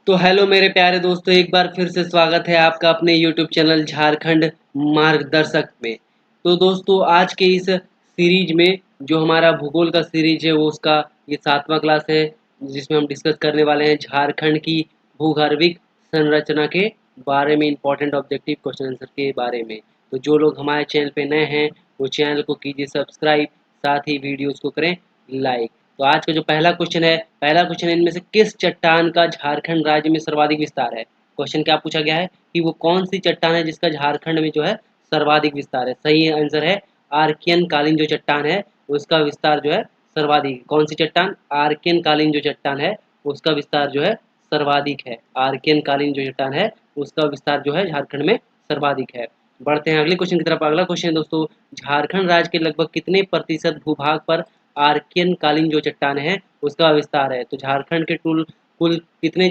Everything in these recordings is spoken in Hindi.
तो हेलो मेरे प्यारे दोस्तों, एक बार फिर से स्वागत है आपका अपने यूट्यूब चैनल झारखंड मार्गदर्शक में। तो दोस्तों, आज के इस सीरीज में जो हमारा भूगोल का सीरीज है वो उसका ये 7वां क्लास है, जिसमें हम डिस्कस करने वाले हैं झारखंड की भूगर्भिक संरचना के बारे में, इंपॉर्टेंट ऑब्जेक्टिव क्वेश्चन आंसर के बारे में। तो जो लोग हमारे चैनल पे नए हैं वो चैनल को कीजिए सब्सक्राइब, साथ ही वीडियोज़ को करें लाइक। तो आज का जो पहला क्वेश्चन है, इनमें से किस चट्टान का झारखंड राज्य में सर्वाधिक विस्तार है। क्वेश्चन क्या पूछा गया है कि वो कौन सी चट्टान है जिसका झारखंड में जो है सर्वाधिक विस्तार है। सही आंसर है आर्कियन कालीन जो चट्टान है उसका विस्तार जो है सर्वाधिक। कौन सी चट्टान? आर्कियन कालीन जो चट्टान है उसका विस्तार जो है सर्वाधिक है। आर्कियन कालीन जो चट्टान है उसका विस्तार जो है झारखंड में सर्वाधिक है। बढ़ते हैं अगले क्वेश्चन की तरफ। अगला क्वेश्चन है दोस्तों, झारखंड राज्य के लगभग कितने प्रतिशत भूभाग पर आर्कियन कालीन जो चट्टान है उसका विस्तार है। तो झारखंड के कुल कितने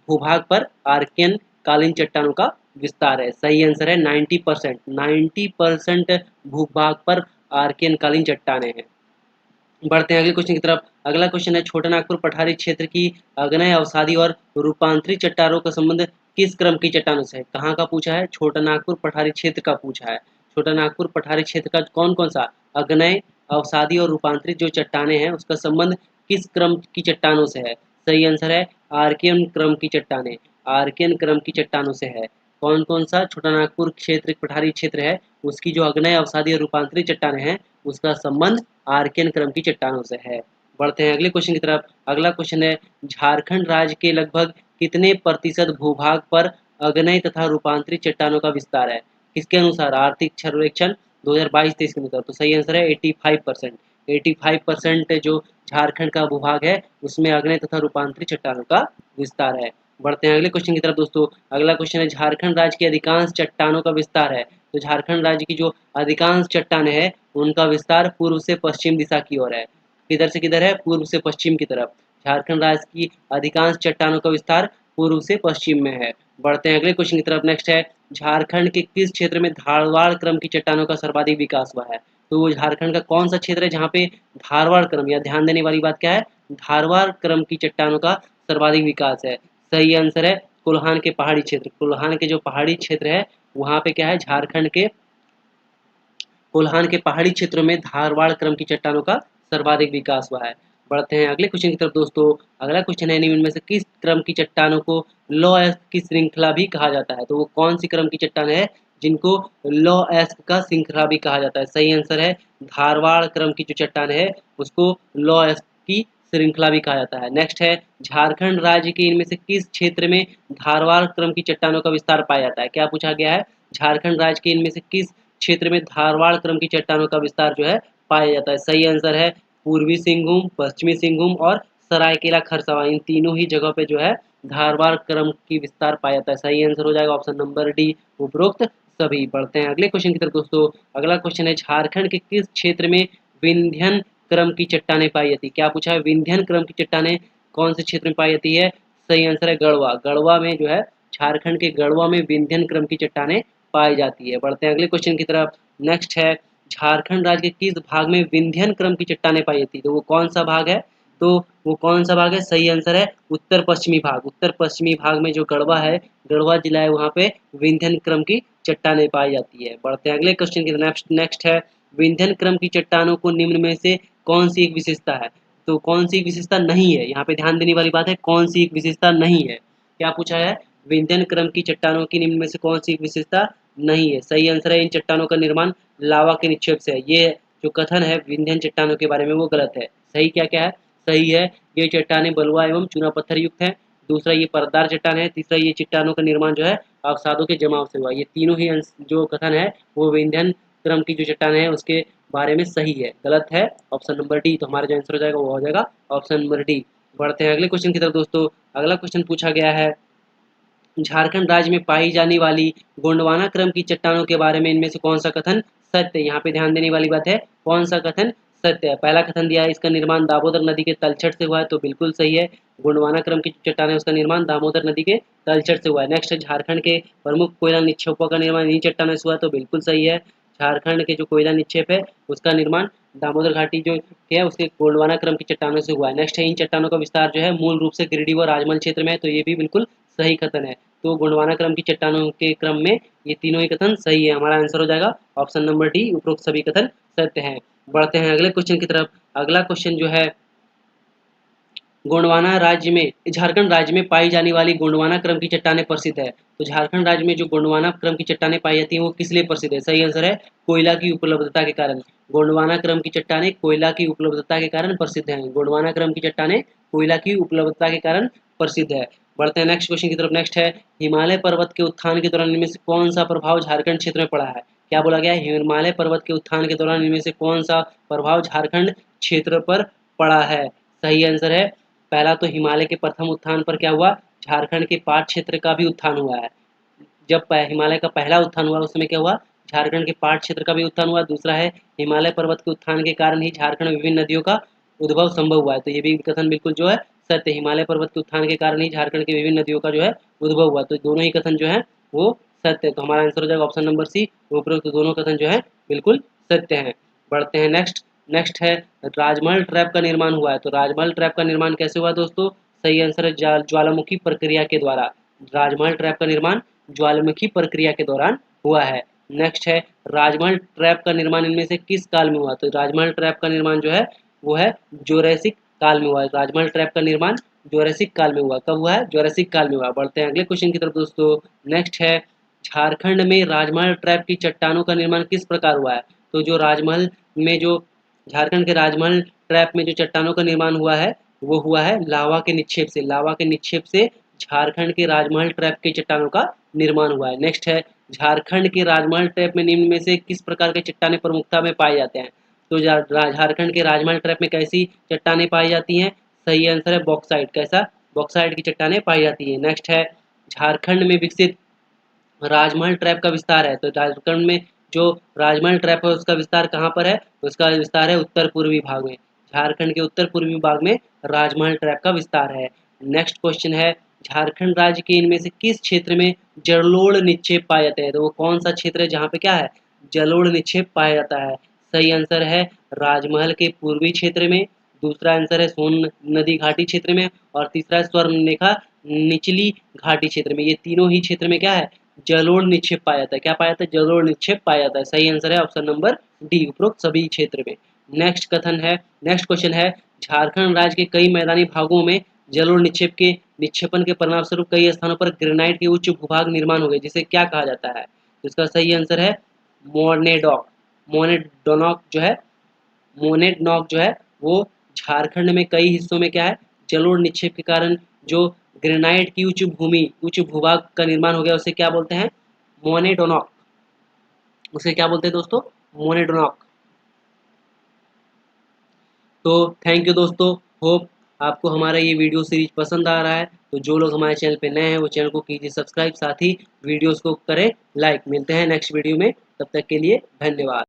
भूभाग पर आर्कियन कालीन चट्टानों का विस्तार है। सही आंसर है 90%। 90% भूभाग पर आर्कियन कालीन चट्टानें हैं। बढ़ते हैं अगले क्वेश्चन की तरफ। अगला क्वेश्चन है, छोटा नागपुर पठारी क्षेत्र की आग्नेय अवसादी और रूपांतरित चट्टानों का संबंध किस क्रम की चट्टानों से है। कहाँ का पूछा है? छोटा नागपुर पठारी क्षेत्र का पूछा है। छोटा नागपुर पठारी क्षेत्र का कौन कौन सा आग्नेय अवसादी और रूपांतरित जो चट्टानें हैं उसका संबंध किस क्रम की चट्टानों से है। सही आंसर है आर्कियन क्रम की चट्टानें। आर्कियन क्रम की चट्टानों से है। कौन कौन सा छोटा नागपुर क्षेत्र पठारी क्षेत्र है उसकी जो आग्नेय अवसादी और रूपांतरित चट्टानें हैं उसका संबंध आर्कियन क्रम की चट्टानों से है। बढ़ते हैं अगले क्वेश्चन की तरफ। अगला क्वेश्चन है, झारखंड राज्य के लगभग कितने प्रतिशत भूभाग पर आग्नेय तथा रूपांतरित चट्टानों का विस्तार है। किसके अनुसार? आर्थिक सर्वेक्षण 2022-23 के अनुसार। तो सही आंसर है 85%। 85% जो झारखंड का भूभाग है उसमें आग्नेय तथा रूपांतरित चट्टानों का विस्तार है। बढ़ते हैं अगले क्वेश्चन की तरफ दोस्तों। अगला क्वेश्चन है, झारखंड राज्य की अधिकांश चट्टानों का विस्तार है। तो झारखंड राज्य की जो अधिकांश चट्टानें हैं उनका विस्तार पूर्व से पश्चिम दिशा की ओर है। किधर से किधर है? पूर्व से पश्चिम की तरफ। झारखंड राज्य की अधिकांश चट्टानों का विस्तार पूर्व से पश्चिम में है। बढ़ते हैं अगले क्वेश्चन की तरफ। नेक्स्ट है, झारखंड के किस क्षेत्र में धारवाड़ क्रम की चट्टानों का सर्वाधिक विकास हुआ है। तो वो झारखंड का कौन सा क्षेत्र है जहाँ पे धारवाड़ क्रम, या ध्यान देने वाली बात क्या है, धारवाड़ क्रम की चट्टानों का सर्वाधिक विकास है। सही आंसर है कोल्हान के पहाड़ी क्षेत्र। कोल्हान के जो पहाड़ी क्षेत्र है वहाँ पे क्या है, झारखंड के कोल्हान के पहाड़ी क्षेत्रों में धारवाड़ क्रम की चट्टानों का सर्वाधिक विकास हुआ है। बढ़ते हैं अगले क्वेश्चन की तरफ दोस्तों। अगला क्वेश्चन है, निम्न में से किस क्रम की चट्टानों को लॉ एस्क की श्रृंखला भी कहा जाता है। तो वो कौन सी क्रम की चट्टान है जिनको लॉ एस्क का श्रृंखला भी कहा जाता है। सही आंसर है धारवाड़ क्रम की जो चट्टान है उसको लॉ एस्क की श्रृंखला भी कहा जाता है। नेक्स्ट है, झारखंड राज्य के इनमें से किस क्षेत्र में धारवाड़ क्रम की चट्टानों का विस्तार पाया जाता है। क्या पूछा गया है? झारखंड राज्य के इनमें से किस क्षेत्र में धारवाड़ क्रम की चट्टानों का विस्तार जो है पाया जाता है। सही आंसर है पूर्वी सिंहभूम, पश्चिमी सिंहभूम और सरायकेला खरसावां। इन तीनों ही जगह पे जो है धारवाड़ क्रम की विस्तार पाया जाता है। सही आंसर हो जाएगा ऑप्शन नंबर डी, उपरोक्त सभी। बढ़ते हैं अगले क्वेश्चन की तरफ दोस्तों। अगला क्वेश्चन है, झारखंड के किस क्षेत्र में विंध्यन क्रम की चट्टानें पाई जाती है। क्या पूछा है? विंध्यन क्रम की चट्टानें कौन से क्षेत्र में पाई जाती है। सही आंसर है गढ़वा। गढ़वा में जो है, झारखंड के गढ़वा में विंध्यन क्रम की चट्टानें पाई जाती है। बढ़ते हैं अगले क्वेश्चन की तरफ। नेक्स्ट है, झारखंड राज्य के किस भाग में विंध्यन क्रम की चट्टानें पाई जाती है। तो वो कौन सा भाग है? तो वो कौन सा भाग है? सही आंसर है उत्तर पश्चिमी भाग। उत्तर पश्चिमी भाग में जो गढ़वा है, गढ़वा जिला है, वहाँ पे विंध्यन क्रम की चट्टानें पाई जाती है। बढ़ते हैं अगले क्वेश्चन की तरफ। नेक्स्ट है, विंध्यन क्रम की चट्टानों को निम्न में से कौन सी एक विशेषता है। तो कौन सी एक विशेषता नहीं है, यहाँ पे ध्यान देने वाली बात है, कौन सी एक विशेषता नहीं है। क्या पूछा है? विंध्यन क्रम की चट्टानों की निम्न में से कौन सी एक विशेषता नहीं है। सही आंसर है इन चट्टानों का निर्माण लावा के निक्षेप से है। ये जो कथन है विंध्यन चट्टानों के बारे में वो गलत है। सही क्या क्या है? सही है ये चट्टानें बलुआ एवं चूना पत्थर युक्त है। दूसरा ये परतदार चट्टान है। तीसरा ये चट्टानों का निर्माण जो है अवसादों के जमाव से हुआ। ये तीनों ही जो कथन है वो विंध्यन क्रम की जो चट्टान है उसके बारे में सही है। गलत है ऑप्शन नंबर डी। तो हमारा जो आंसर हो जाएगा वो हो जाएगा ऑप्शन नंबर डी। बढ़ते हैं अगले क्वेश्चन की तरफ दोस्तों। अगला क्वेश्चन पूछा गया है, झारखंड राज्य में पाई जाने वाली गोंडवाना क्रम की चट्टानों के बारे में इनमें से कौन सा कथन सत्य है। यहाँ पे ध्यान देने वाली बात है, कौन सा कथन सत्य है। पहला कथन दिया है इसका निर्माण दामोदर नदी के तलछट से हुआ है, तो बिल्कुल सही है। गोंडवाना क्रम की चट्टान है उसका निर्माण दामोदर नदी के तलछट से हुआ है। नेक्स्ट है, झारखंड के प्रमुख कोयला निक्षेपों का निर्माण इन्हीं चट्टानों से हुआ है, तो बिल्कुल सही है। झारखंड के जो कोयला निक्षेप है उसका निर्माण दामोदर घाटी जो है उसके गोंडवाना क्रम की चट्टानों से हुआ है। नेक्स्ट है इन चट्टानों का विस्तार जो है मूल रूप से गिरिडीह व राजमहल क्षेत्र में है, तो ये भी बिल्कुल सही कथन है। तो गोंडवाना क्रम की चट्टानों के क्रम में ये तीनों ही कथन सही है। हमारा आंसर हो जाएगा ऑप्शन नंबर डी, उपरोक्त सभी कथन सत्य हैं। बढ़ते हैं अगले क्वेश्चन की तरफ। अगला क्वेश्चन जो है गोंडवाना राज्य में, झारखंड राज्य में पाई जाने वाली गोंडवाना क्रम की चट्टानें प्रसिद्ध है। तो झारखंड राज्य में जो गोंडवाना क्रम की चट्टानें पाई जाती हैं वो किस लिए प्रसिद्ध है? सही आंसर है कोयला की उपलब्धता के कारण। गोंडवाना क्रम की चट्टानें कोयला की उपलब्धता के कारण प्रसिद्ध हैं। गोंडवाना क्रम की चट्टानें कोयला की उपलब्धता के कारण प्रसिद्ध है। बढ़ते हैं नेक्स्ट क्वेश्चन की तरफ। नेक्स्ट है हिमालय पर्वत के उत्थान के दौरान इनमें से कौन सा प्रभाव झारखंड क्षेत्र में पड़ा है? क्या बोला गया है? हिमालय पर्वत के उत्थान के दौरान इनमें से कौन सा प्रभाव झारखंड क्षेत्र पर पड़ा है? सही आंसर है पहला तो हिमालय के प्रथम उत्थान पर क्या हुआ? झारखंड के पाट क्षेत्र का भी उत्थान हुआ है। जब हिमालय का पहला उत्थान हुआ उस समय क्या हुआ? झारखंड के पाट क्षेत्र का भी उत्थान हुआ। दूसरा है हिमालय पर्वत के उत्थान के कारण ही झारखंड में विभिन्न नदियों का उद्भव संभव हुआ है। तो ये भी कथन बिल्कुल जो है सत्य। हिमालय पर्वत के उत्थान के कारण ही झारखंड की विभिन्न नदियों का जो है उद्भव हुआ। तो दोनों ही कथन जो है वो सत्य है। तो हमारा आंसर हो जाएगा ऑप्शन नंबर सी, उपरोक्त दोनों कथन जो है बिल्कुल सत्य है। बढ़ते हैं नेक्स्ट है राजमहल ट्रैप का निर्माण हुआ है। तो राजमहल ट्रैप का निर्माण कैसे हुआ दोस्तों? सही आंसर है ज्वालामुखी प्रक्रिया के द्वारा। राजमहल ट्रैप का निर्माण ज्वालामुखी प्रक्रिया के दौरान हुआ है। नेक्स्ट है राजमहल ट्रैप का निर्माण इनमें से किस काल में हुआ? तो राजमहल ट्रैप का निर्माण जो है वो है जोरेसिक काल में हुआ है। राजमहल ट्रैप का निर्माण जोरेसिक काल में हुआ। कब हुआ है? जोरेसिक काल में हुआ। बढ़ते हैं अगले क्वेश्चन की तरफ दोस्तों। नेक्स्ट है झारखंड में राजमहल ट्रैप की चट्टानों का निर्माण किस प्रकार हुआ है? तो जो राजमहल में जो झारखंड के राजमहल ट्रैप में जो चट्टानों का निर्माण हुआ है वो हुआ है लावा के निक्षेप से। लावा के निक्षेप से झारखंड के राजमहल ट्रैप की चट्टानों का निर्माण हुआ है। नेक्स्ट है झारखंड के राजमहल ट्रैप में निम्न में से किस प्रकार के चट्टानें प्रमुखता में पाए जाते हैं? तो झारखंड के राजमहल ट्रैप में कैसी चट्टानें पाई जाती हैं? सही आंसर है बॉक्साइट। कैसा? बॉक्साइट की चट्टानें पाई जाती है। नेक्स्ट है झारखंड में विकसित राजमहल ट्रैप का विस्तार है। तो झारखंड में जो राजमहल ट्रैप है उसका विस्तार कहाँ पर है? उसका विस्तार है उत्तर पूर्वी भाग में। झारखंड के उत्तर पूर्वी भाग में राजमहल ट्रैप का विस्तार है। नेक्स्ट क्वेश्चन है झारखंड राज्य के इनमें से किस क्षेत्र में जलोढ़ निक्षेप पाए जाते हैं? तो वो कौन सा क्षेत्र है जहाँ पे क्या है? जलोढ़ निक्षेप पाया जाता है। सही आंसर है राजमहल के पूर्वी क्षेत्र में। दूसरा आंसर है सोन नदी घाटी क्षेत्र में। और तीसरा है स्वर्णरेखा निचली घाटी क्षेत्र में। ये तीनों ही क्षेत्र में क्या है? जलोढ़ निक्षेप पाया जाता है। क्या पाया जाता है? जलोढ़ निक्षेप पाया जाता है। सही आंसर है ऑप्शन नंबर डी, उपरोक्त सभी क्षेत्र में। नेक्स्ट क्वेश्चन है झारखंड राज्य के कई मैदानी भागों में जलोढ़ निक्षेपण के परिणामस्वरूप कई स्थानों पर ग्रेनाइट के उच्च भूभाग निर्माण हो गए, जिसे क्या कहा जाता है? तो इसका सही आंसर है मोनेडॉक। मोनेडोनॉक जो है मोनेडनॉक जो है वो झारखंड में कई हिस्सों में क्या है? जलोढ़ निक्षेप के कारण जो ग्रेनाइट की उच्च भूभाग का निर्माण हो गया उसे क्या बोलते हैं? मोनेडोनॉक। उसे क्या बोलते हैं दोस्तों? मोनेडोनॉक। तो थैंक यू दोस्तों। होप आपको हमारा ये वीडियो सीरीज पसंद आ रहा है। तो जो लोग हमारे चैनल पे नए हैं वो चैनल को कीजिए सब्सक्राइब, साथ ही वीडियोस को करें लाइक। मिलते हैं नेक्स्ट वीडियो में, तब तक के लिए धन्यवाद।